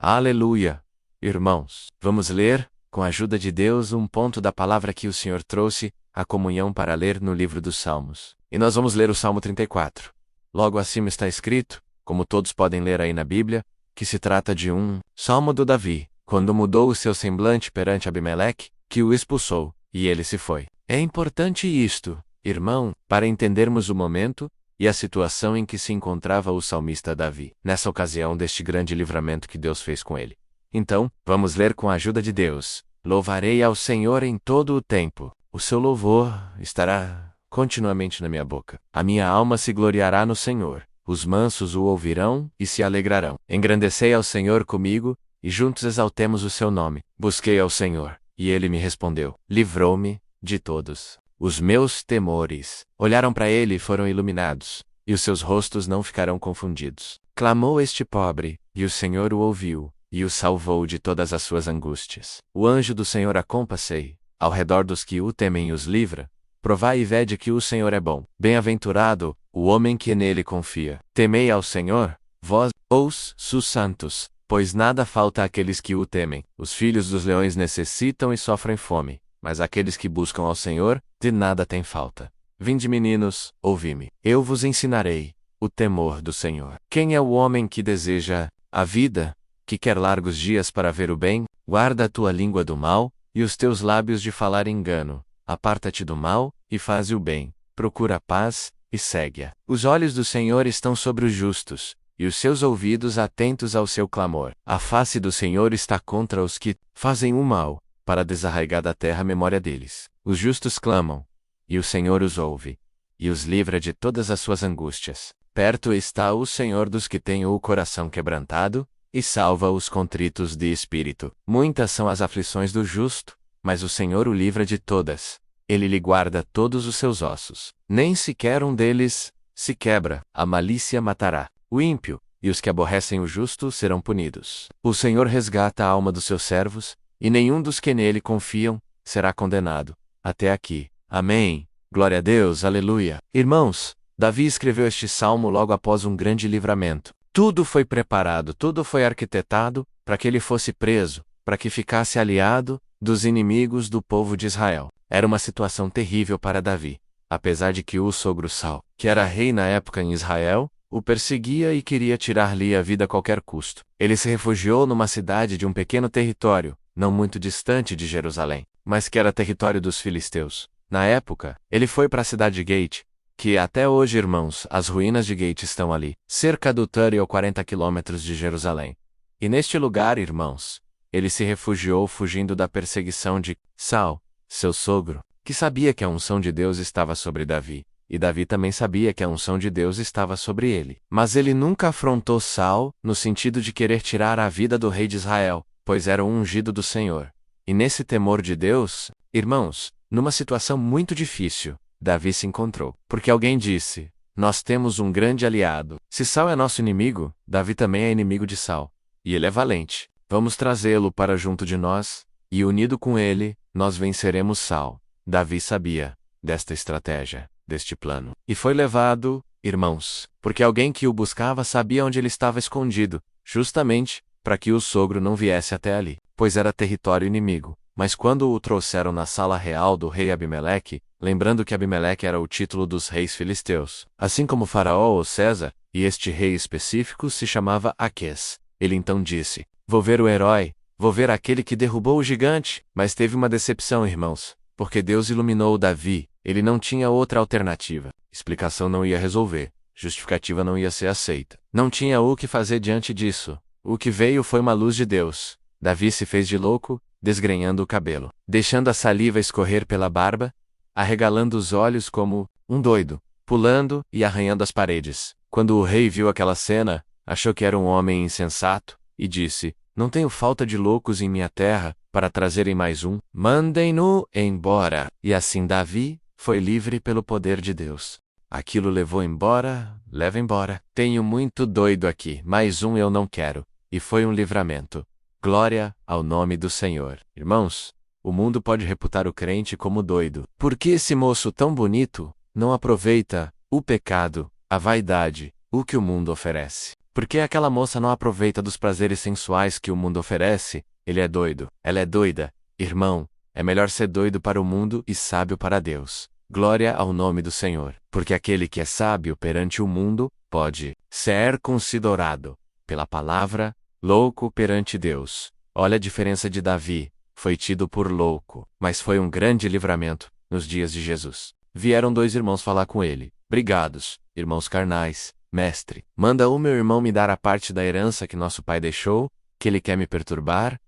Aleluia! Irmãos, vamos ler, com a ajuda de Deus, um ponto da palavra que o Senhor trouxe, a comunhão para ler no livro dos Salmos. E nós vamos ler o Salmo 34. Logo acima está escrito, como todos podem ler aí na Bíblia, que se trata de um Salmo do Davi, quando mudou o seu semblante perante Abimeleque, que o expulsou, e ele se foi. É importante isto, irmão, para entendermos o momento e a situação em que se encontrava o salmista Davi, nessa ocasião deste grande livramento que Deus fez com ele. Então, vamos ler com a ajuda de Deus. Louvarei ao Senhor em todo o tempo. O seu louvor estará continuamente na minha boca. A minha alma se gloriará no Senhor. Os mansos o ouvirão e se alegrarão. Engrandecei ao Senhor comigo, e juntos exaltemos o seu nome. Busquei ao Senhor, e ele me respondeu. Livrou-me de todos os meus temores. Olharam para ele e foram iluminados, e os seus rostos não ficarão confundidos. Clamou este pobre, e o Senhor o ouviu, e o salvou de todas as suas angústias. O anjo do Senhor acompa-se ao redor dos que o temem e os livra. Provai e vede que o Senhor é bom. Bem-aventurado o homem que nele confia. Temei ao Senhor, vós, os santos, pois nada falta àqueles que o temem. Os filhos dos leões necessitam e sofrem fome, mas aqueles que buscam ao Senhor, de nada têm falta. Vinde, meninos, ouvi-me. Eu vos ensinarei o temor do Senhor. Quem é o homem que deseja a vida, que quer largos dias para ver o bem? Guarda a tua língua do mal, e os teus lábios de falar engano. Aparta-te do mal, e faze o bem. Procura a paz, e segue-a. Os olhos do Senhor estão sobre os justos, e os seus ouvidos atentos ao seu clamor. A face do Senhor está contra os que fazem o mal, para desarraigar da terra a memória deles. Os justos clamam, e o Senhor os ouve, e os livra de todas as suas angústias. Perto está o Senhor dos que têm o coração quebrantado, e salva os contritos de espírito. Muitas são as aflições do justo, mas o Senhor o livra de todas. Ele lhe guarda todos os seus ossos. Nem sequer um deles se quebra. A malícia matará o ímpio, e os que aborrecem o justo serão punidos. O Senhor resgata a alma dos seus servos, e nenhum dos que nele confiam será condenado. Até aqui. Amém. Glória a Deus, aleluia. Irmãos, Davi escreveu este salmo logo após um grande livramento. Tudo foi preparado, tudo foi arquitetado, para que ele fosse preso, para que ficasse aliado dos inimigos do povo de Israel. Era uma situação terrível para Davi, apesar de que o sogro Saul, que era rei na época em Israel, o perseguia e queria tirar-lhe a vida a qualquer custo. Ele se refugiou numa cidade de um pequeno território, não muito distante de Jerusalém, mas que era território dos filisteus. Na época, ele foi para a cidade de Gate, que até hoje, irmãos, as ruínas de Gate estão ali, cerca do 30 ou 40 quilômetros de Jerusalém. E neste lugar, irmãos, ele se refugiou fugindo da perseguição de Saul, seu sogro, que sabia que a unção de Deus estava sobre Davi, e Davi também sabia que a unção de Deus estava sobre ele. Mas ele nunca afrontou Saul, no sentido de querer tirar a vida do rei de Israel, pois era o ungido do Senhor. E nesse temor de Deus, irmãos, numa situação muito difícil, Davi se encontrou. Porque alguém disse, nós temos um grande aliado. Se Saul é nosso inimigo, Davi também é inimigo de Saul. E ele é valente. Vamos trazê-lo para junto de nós, e unido com ele, nós venceremos Saul. Davi sabia desta estratégia, deste plano. E foi levado, irmãos, porque alguém que o buscava sabia onde ele estava escondido, justamente para que o sogro não viesse até ali, pois era território inimigo. Mas quando o trouxeram na sala real do rei Abimeleque, lembrando que Abimeleque era o título dos reis filisteus, assim como Faraó ou César, e este rei específico se chamava Aquis, ele então disse, vou ver o herói, vou ver aquele que derrubou o gigante. Mas teve uma decepção, irmãos, porque Deus iluminou Davi, ele não tinha outra alternativa. Explicação não ia resolver, justificativa não ia ser aceita. Não tinha o que fazer diante disso. O que veio foi uma luz de Deus. Davi se fez de louco, desgrenhando o cabelo, deixando a saliva escorrer pela barba, arregalando os olhos como um doido, pulando e arranhando as paredes. Quando o rei viu aquela cena, achou que era um homem insensato, e disse, não tenho falta de loucos em minha terra, para trazerem mais um, mandem-no embora. E assim Davi foi livre pelo poder de Deus. Aquilo levou embora, leva embora. Tenho muito doido aqui, mais um eu não quero. E foi um livramento. Glória ao nome do Senhor. Irmãos, o mundo pode reputar o crente como doido. Por que esse moço tão bonito não aproveita o pecado, a vaidade, o que o mundo oferece? Por que aquela moça não aproveita dos prazeres sensuais que o mundo oferece? Ele é doido. Ela é doida. Irmão, é melhor ser doido para o mundo e sábio para Deus. Glória ao nome do Senhor. Porque aquele que é sábio perante o mundo pode ser considerado, pela palavra, louco perante Deus. Olha a diferença de Davi. Foi tido por louco, mas foi um grande livramento nos dias de Jesus. Vieram 2 irmãos falar com ele. Brigados, irmãos carnais. Mestre, manda o meu irmão me dar a parte da herança que nosso pai deixou, que ele quer me perturbar?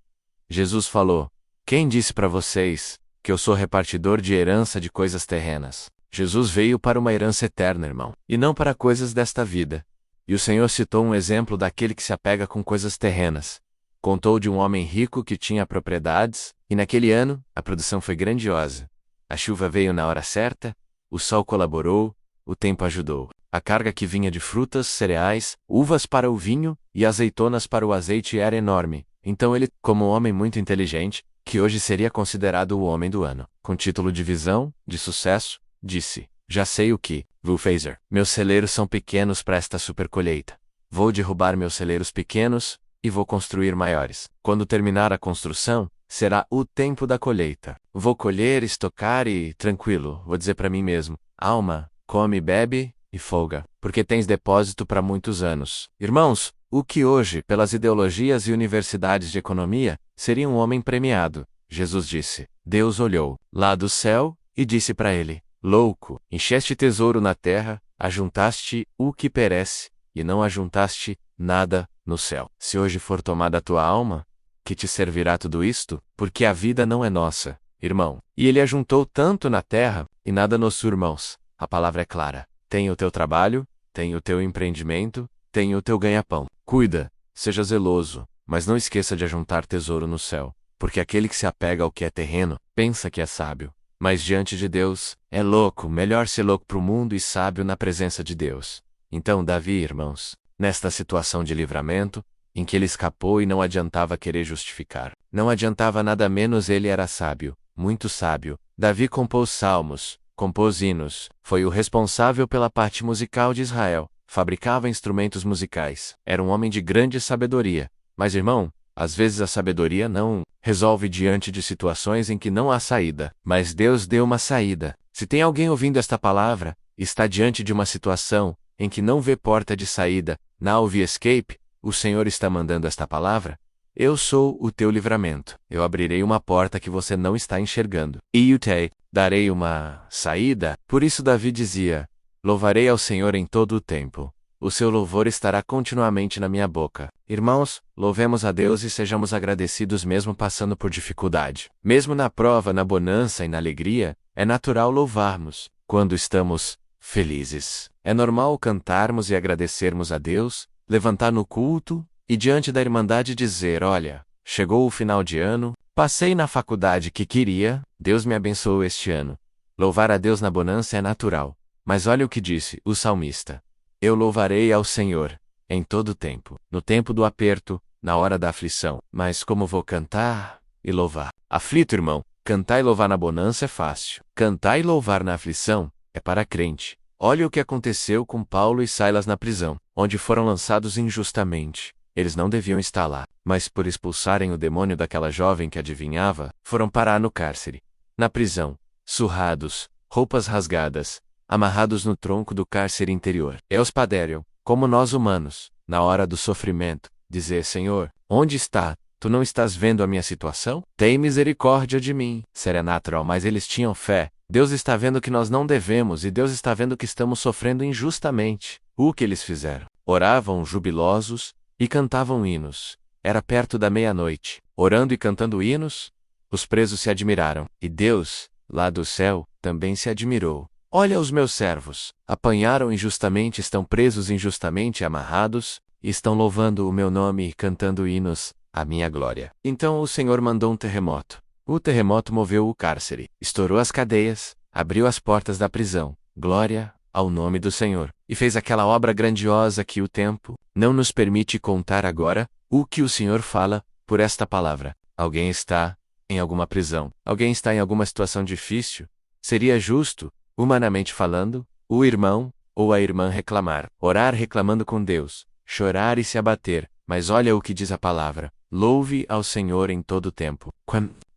Jesus falou: quem disse para vocês que eu sou repartidor de herança de coisas terrenas? Jesus veio para uma herança eterna, irmão, e não para coisas desta vida. E o Senhor citou um exemplo daquele que se apega com coisas terrenas. Contou de um homem rico que tinha propriedades, e naquele ano, a produção foi grandiosa. A chuva veio na hora certa, o sol colaborou, o tempo ajudou. A carga que vinha de frutas, cereais, uvas para o vinho e azeitonas para o azeite era enorme. Então ele, como um homem muito inteligente, que hoje seria considerado o homem do ano, com título de visão, de sucesso, disse: já sei o que vou fazer. Meus celeiros são pequenos para esta super colheita. Vou derrubar meus celeiros pequenos e vou construir maiores. Quando terminar a construção, será o tempo da colheita. Vou colher, estocar e, tranquilo, vou dizer para mim mesmo: alma, come, bebe e folga, porque tens depósito para muitos anos. Irmãos, o que hoje, pelas ideologias e universidades de economia, seria um homem premiado? Jesus disse. Deus olhou lá do céu e disse para ele: louco, encheste tesouro na terra, ajuntaste o que perece, e não ajuntaste nada no céu. Se hoje for tomada a tua alma, que te servirá tudo isto? Porque a vida não é nossa, irmão. E ele ajuntou tanto na terra, e nada nos irmãos. A palavra é clara. Tem o teu trabalho, tem o teu empreendimento, tem o teu ganha-pão. Cuida, seja zeloso, mas não esqueça de ajuntar tesouro no céu, porque aquele que se apega ao que é terreno, pensa que é sábio, mas diante de Deus, é louco. Melhor ser louco para o mundo e sábio na presença de Deus. Então Davi, irmãos, nesta situação de livramento, em que ele escapou e não adiantava querer justificar, não adiantava nada menos, ele era sábio, muito sábio. Davi compôs salmos, compôs hinos, foi o responsável pela parte musical de Israel, fabricava instrumentos musicais, era um homem de grande sabedoria. Mas, irmão, às vezes a sabedoria não resolve diante de situações em que não há saída, mas Deus deu uma saída. Se tem alguém ouvindo esta palavra, está diante de uma situação em que não vê porta de saída, now we escape, o Senhor está mandando esta palavra: eu sou o teu livramento. Eu abrirei uma porta que você não está enxergando. E eu te darei uma saída. Por isso Davi dizia: louvarei ao Senhor em todo o tempo. O seu louvor estará continuamente na minha boca. Irmãos, louvemos a Deus e sejamos agradecidos mesmo passando por dificuldade. Mesmo na prova, na bonança e na alegria, é natural louvarmos. Quando estamos felizes, é normal cantarmos e agradecermos a Deus, levantar no culto e diante da Irmandade dizer: olha, chegou o final de ano, passei na faculdade que queria, Deus me abençoou este ano. Louvar a Deus na bonança é natural. Mas olha o que disse o salmista: eu louvarei ao Senhor em todo o tempo, no tempo do aperto, na hora da aflição. Mas como vou cantar e louvar? Aflito, irmão, cantar e louvar na bonança é fácil. Cantar e louvar na aflição é para crente. Olha o que aconteceu com Paulo e Silas na prisão, onde foram lançados injustamente. Eles não deviam estar lá, mas por expulsarem o demônio daquela jovem que adivinhava, foram parar no cárcere. Na prisão, surrados, roupas rasgadas, amarrados no tronco do cárcere interior. Eles puderam, como nós humanos, na hora do sofrimento, dizer: Senhor, onde está? Tu não estás vendo a minha situação? Tem misericórdia de mim. Seria natural, mas eles tinham fé. Deus está vendo que nós não devemos e Deus está vendo que estamos sofrendo injustamente. O que eles fizeram? Oravam jubilosos e cantavam hinos. Era perto da meia-noite. Orando e cantando hinos, os presos se admiraram. E Deus, lá do céu, também se admirou. Olha os meus servos, apanharam injustamente, estão presos injustamente amarrados, e estão louvando o meu nome e cantando hinos, a minha glória. Então o Senhor mandou um terremoto. O terremoto moveu o cárcere, estourou as cadeias, abriu as portas da prisão, glória ao nome do Senhor, e fez aquela obra grandiosa que o tempo não nos permite contar agora. O que o Senhor fala por esta palavra: alguém está em alguma prisão, alguém está em alguma situação difícil. Seria justo, humanamente falando, o irmão ou a irmã reclamar, orar reclamando com Deus: chorar e se abater, mas olha o que diz a palavra: louve ao Senhor em todo o tempo.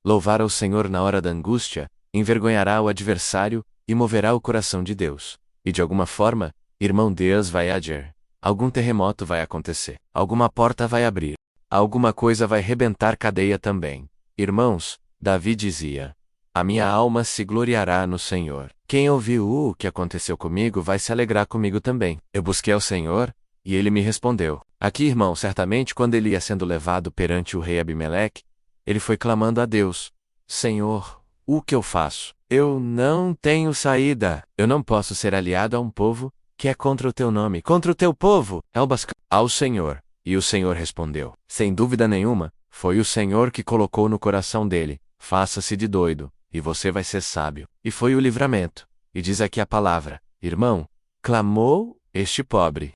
Louvar ao Senhor na hora da angústia envergonhará o adversário e moverá o coração de Deus. E de alguma forma, irmão, Deus vai agir. Algum terremoto vai acontecer. Alguma porta vai abrir. Alguma coisa vai rebentar cadeia também. Irmãos, Davi dizia: a minha alma se gloriará no Senhor. Quem ouviu o que aconteceu comigo vai se alegrar comigo também. Eu busquei ao Senhor, e ele me respondeu. Aqui, irmão, certamente quando ele ia sendo levado perante o rei Abimeleque, ele foi clamando a Deus: Senhor, o que eu faço? Eu não tenho saída. Eu não posso ser aliado a um povo que é contra o teu nome, contra o teu povo. Ao Senhor. E o Senhor respondeu. Sem dúvida nenhuma, foi o Senhor que colocou no coração dele: faça-se de doido, e você vai ser sábio. E foi o livramento. E diz aqui a palavra: irmão, clamou este pobre,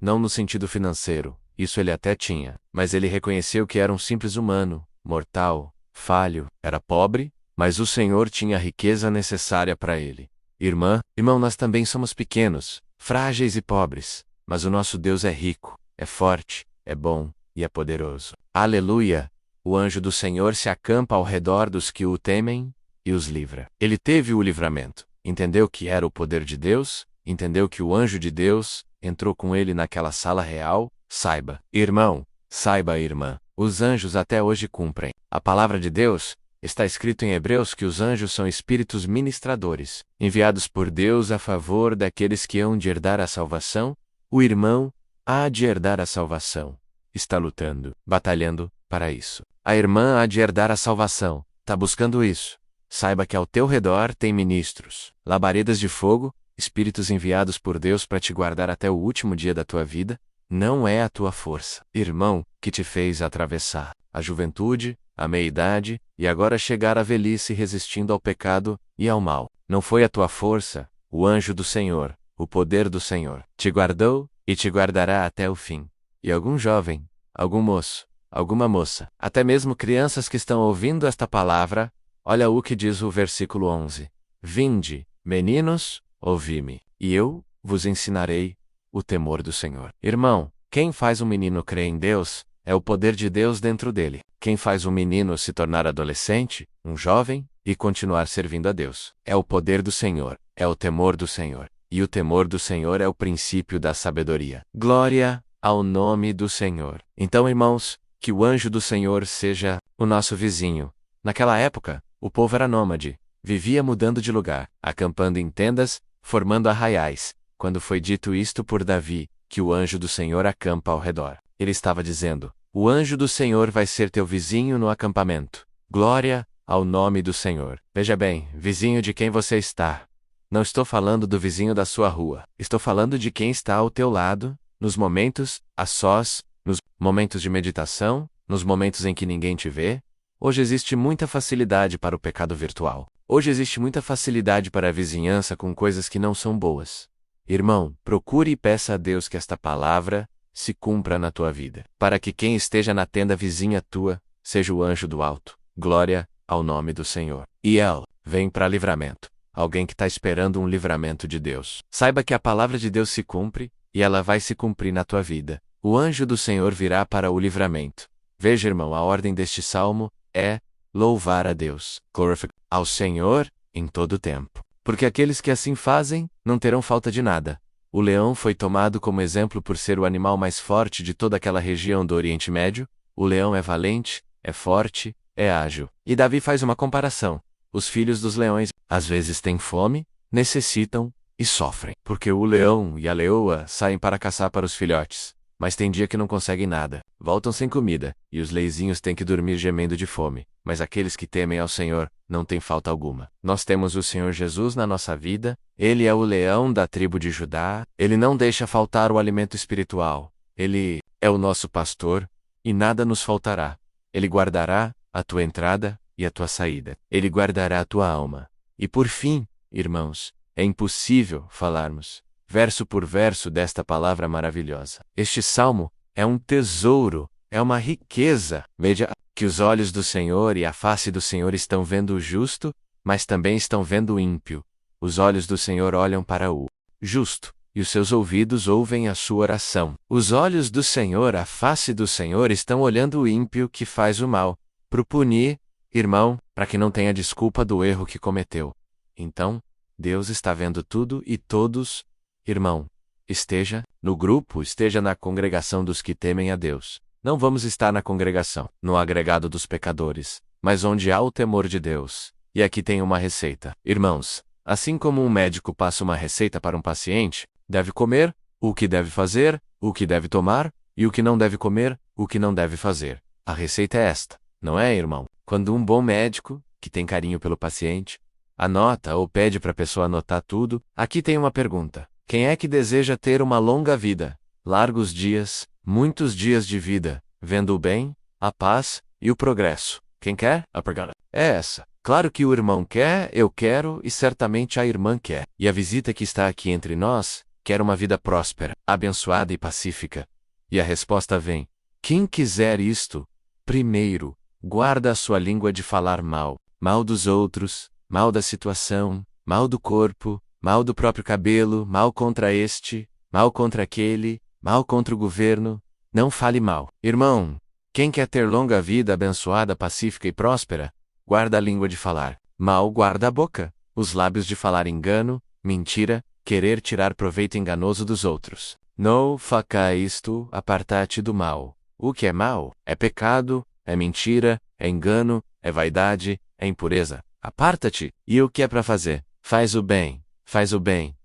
não no sentido financeiro, isso ele até tinha, mas ele reconheceu que era um simples humano, mortal, falho, era pobre, mas o Senhor tinha a riqueza necessária para ele. Irmão, nós também somos pequenos, frágeis e pobres, mas o nosso Deus é rico, é forte, é bom e é poderoso. Aleluia! O anjo do Senhor se acampa ao redor dos que o temem e os livra. Ele teve o livramento, entendeu que era o poder de Deus, entendeu que o anjo de Deus entrou com ele naquela sala real. Saiba, irmão, saiba, irmã, os anjos até hoje cumprem a palavra de Deus. Está escrito em Hebreus que os anjos são espíritos ministradores, enviados por Deus a favor daqueles que hão de herdar a salvação. O irmão há de herdar a salvação. Está lutando, batalhando para isso. A irmã há de herdar a salvação. Está buscando isso. Saiba que ao teu redor tem ministros, labaredas de fogo, espíritos enviados por Deus para te guardar até o último dia da tua vida. Não é a tua força, irmão, que te fez atravessar a juventude, a meia-idade, e agora chegar à velhice resistindo ao pecado e ao mal. Não foi a tua força, o anjo do Senhor, o poder do Senhor, te guardou e te guardará até o fim. E algum jovem, algum moço, alguma moça, até mesmo crianças que estão ouvindo esta palavra, olha o que diz o versículo 11. Vinde, meninos, ouvi-me, e eu vos ensinarei o temor do Senhor. Irmão, quem faz um menino crer em Deus, é o poder de Deus dentro dele. Quem faz um menino se tornar adolescente, um jovem, e continuar servindo a Deus, é o poder do Senhor, é o temor do Senhor. E o temor do Senhor é o princípio da sabedoria. Glória ao nome do Senhor. Então, irmãos, que o anjo do Senhor seja o nosso vizinho. Naquela época, o povo era nômade, vivia mudando de lugar, acampando em tendas, formando arraiais. Quando foi dito isto por Davi, que o anjo do Senhor acampa ao redor, ele estava dizendo: o anjo do Senhor vai ser teu vizinho no acampamento. Glória ao nome do Senhor. Veja bem, vizinho de quem você está. Não estou falando do vizinho da sua rua. Estou falando de quem está ao teu lado, nos momentos a sós, nos momentos de meditação, nos momentos em que ninguém te vê. Hoje existe muita facilidade para o pecado virtual. Hoje existe muita facilidade para a vizinhança com coisas que não são boas. Irmão, procure e peça a Deus que esta palavra se cumpra na tua vida, para que quem esteja na tenda vizinha tua seja o anjo do alto. Glória ao nome do Senhor. E ele vem para livramento. Alguém que está esperando um livramento de Deus. Saiba que a palavra de Deus se cumpre, e ela vai se cumprir na tua vida. O anjo do Senhor virá para o livramento. Veja, irmão, a ordem deste salmo é louvar a Deus, glorificar ao Senhor em todo o tempo. Porque aqueles que assim fazem não terão falta de nada. O leão foi tomado como exemplo por ser o animal mais forte de toda aquela região do Oriente Médio. O leão é valente, é forte, é ágil. E Davi faz uma comparação. Os filhos dos leões, às vezes têm fome, necessitam e sofrem. Porque o leão e a leoa saem para caçar para os filhotes. Mas tem dia que não conseguem nada, voltam sem comida, e os leizinhos têm que dormir gemendo de fome. Mas aqueles que temem ao Senhor, não têm falta alguma. Nós temos o Senhor Jesus na nossa vida, Ele é o leão da tribo de Judá, Ele não deixa faltar o alimento espiritual. Ele é o nosso pastor, e nada nos faltará. Ele guardará a tua entrada e a tua saída. Ele guardará a tua alma. E por fim, irmãos, é impossível falarmos verso por verso desta palavra maravilhosa. Este salmo é um tesouro, é uma riqueza. Veja que os olhos do Senhor e a face do Senhor estão vendo o justo, mas também estão vendo o ímpio. Os olhos do Senhor olham para o justo, e os seus ouvidos ouvem a sua oração. Os olhos do Senhor, a face do Senhor, estão olhando o ímpio que faz o mal, para o punir, irmão, para que não tenha desculpa do erro que cometeu. Então, Deus está vendo tudo e todos, irmão, esteja no grupo, esteja na congregação dos que temem a Deus. Não vamos estar na congregação, no agregado dos pecadores, mas onde há o temor de Deus. E aqui tem uma receita. Irmãos, assim como um médico passa uma receita para um paciente, deve comer, o que deve fazer, o que deve tomar, e o que não deve comer, o que não deve fazer. A receita é esta, não é, irmão? Quando um bom médico, que tem carinho pelo paciente, anota ou pede para a pessoa anotar tudo, aqui tem uma pergunta. Quem é que deseja ter uma longa vida, largos dias, muitos dias de vida, vendo o bem, a paz e o progresso? Quem quer? A pergunta é essa. Claro que o irmão quer, eu quero e certamente a irmã quer. E a visita que está aqui entre nós quer uma vida próspera, abençoada e pacífica. E a resposta vem: quem quiser isto, primeiro, guarda a sua língua de falar mal, mal dos outros, mal da situação, mal do corpo, mal do próprio cabelo, mal contra este, mal contra aquele, mal contra o governo. Não fale mal. Irmão, quem quer ter longa vida abençoada, pacífica e próspera, guarda a língua de falar mal, guarda a boca, os lábios de falar engano, mentira, querer tirar proveito enganoso dos outros. Não faça isto, aparta-te do mal. O que é mal? É pecado, é mentira, é engano, é vaidade, é impureza. Aparta-te. E o que é para fazer? Faz o bem,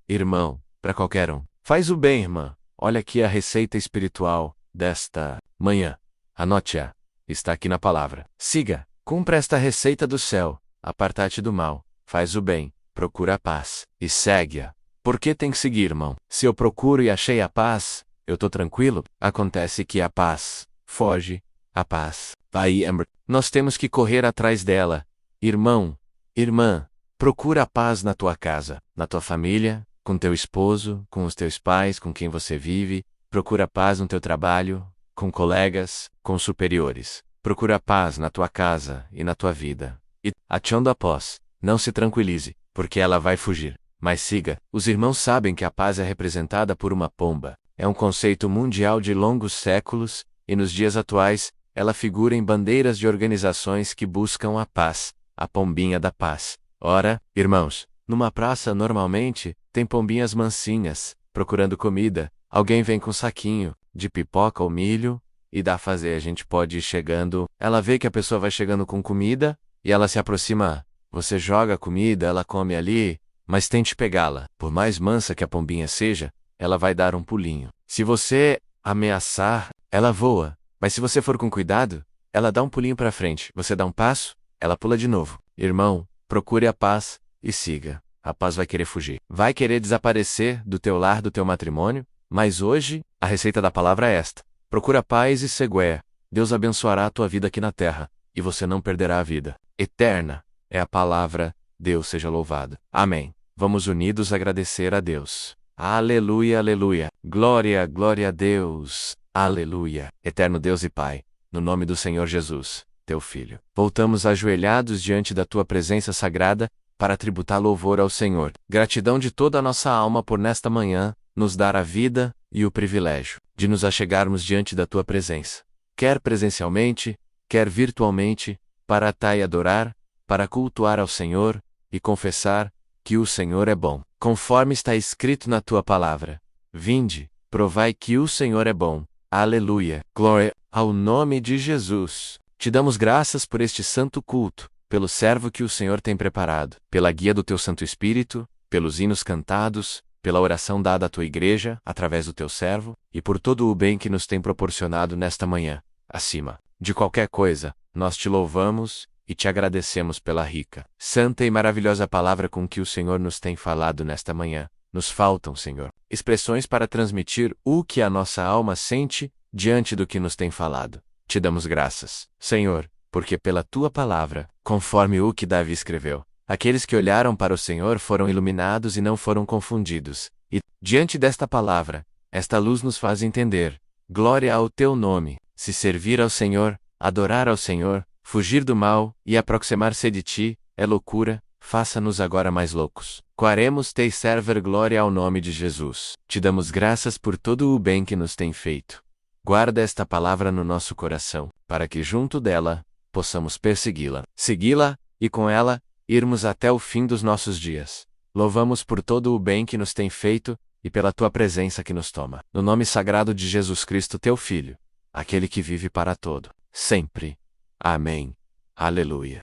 irmão, para qualquer um. Faz o bem, irmã. Olha aqui a receita espiritual desta manhã. Anote-a. Está aqui na palavra. Siga. Cumpra esta receita do céu. Aparta-te do mal. Faz o bem. Procura a paz. E segue-a. Por que tem que seguir, irmão? Se eu procuro e achei a paz, eu tô tranquilo? Acontece que a paz foge. A paz vai. Nós temos que correr atrás dela. Irmão, irmã, procura a paz na tua casa, na tua família, com teu esposo, com os teus pais, com quem você vive. Procura paz no teu trabalho, com colegas, com superiores. Procura paz na tua casa e na tua vida. E, achando a paz, não se tranquilize, porque ela vai fugir. Mas siga. Os irmãos sabem que a paz é representada por uma pomba. É um conceito mundial de longos séculos, e nos dias atuais, ela figura em bandeiras de organizações que buscam a paz, a pombinha da paz. Ora, irmãos, numa praça normalmente, tem pombinhas mansinhas, procurando comida. Alguém vem com um saquinho de pipoca ou milho, e dá a fazer. A gente pode ir chegando, ela vê que a pessoa vai chegando com comida, e ela se aproxima. Você joga a comida, ela come ali, mas tente pegá-la. Por mais mansa que a pombinha seja, ela vai dar um pulinho. Se você ameaçar, ela voa. Mas se você for com cuidado, ela dá um pulinho para frente. Você dá um passo, ela pula de novo. Irmão, procure a paz e siga. A paz vai querer fugir. Vai querer desaparecer do teu lar, do teu matrimônio. Mas hoje, a receita da palavra é esta. Procura a paz e segue. Deus abençoará a tua vida aqui na terra, e você não perderá a vida eterna. É a palavra. Deus seja louvado. Amém. Vamos unidos agradecer a Deus. Aleluia, aleluia. Glória, glória a Deus. Aleluia. Eterno Deus e Pai, no nome do Senhor Jesus, teu Filho, voltamos ajoelhados diante da tua presença sagrada, para tributar louvor ao Senhor. Gratidão de toda a nossa alma por nesta manhã, nos dar a vida e o privilégio de nos achegarmos diante da tua presença. Quer presencialmente, quer virtualmente, para atar e adorar, para cultuar ao Senhor, e confessar que o Senhor é bom, conforme está escrito na tua palavra. Vinde, provai que o Senhor é bom. Aleluia. Glória ao nome de Jesus. Te damos graças por este santo culto, pelo servo que o Senhor tem preparado, pela guia do teu Santo Espírito, pelos hinos cantados, pela oração dada à tua igreja, através do teu servo, e por todo o bem que nos tem proporcionado nesta manhã. Acima de qualquer coisa, nós te louvamos e te agradecemos pela rica, santa e maravilhosa palavra com que o Senhor nos tem falado nesta manhã. Nos faltam, Senhor, expressões para transmitir o que a nossa alma sente diante do que nos tem falado. Te damos graças, Senhor, porque pela tua palavra, conforme o que Davi escreveu, aqueles que olharam para o Senhor foram iluminados e não foram confundidos. E, diante desta palavra, esta luz nos faz entender. Glória ao teu nome. Se servir ao Senhor, adorar ao Senhor, fugir do mal e aproximar-se de ti, é loucura. Faça-nos agora mais loucos. Quaremos te server glória ao nome de Jesus. Te damos graças por todo o bem que nos tem feito. Guarda esta palavra no nosso coração, para que junto dela, possamos persegui-la, segui-la, e com ela, irmos até o fim dos nossos dias. Louvamos por todo o bem que nos tem feito, e pela tua presença que nos toma. No nome sagrado de Jesus Cristo, teu Filho, aquele que vive para todo, sempre. Amém. Aleluia.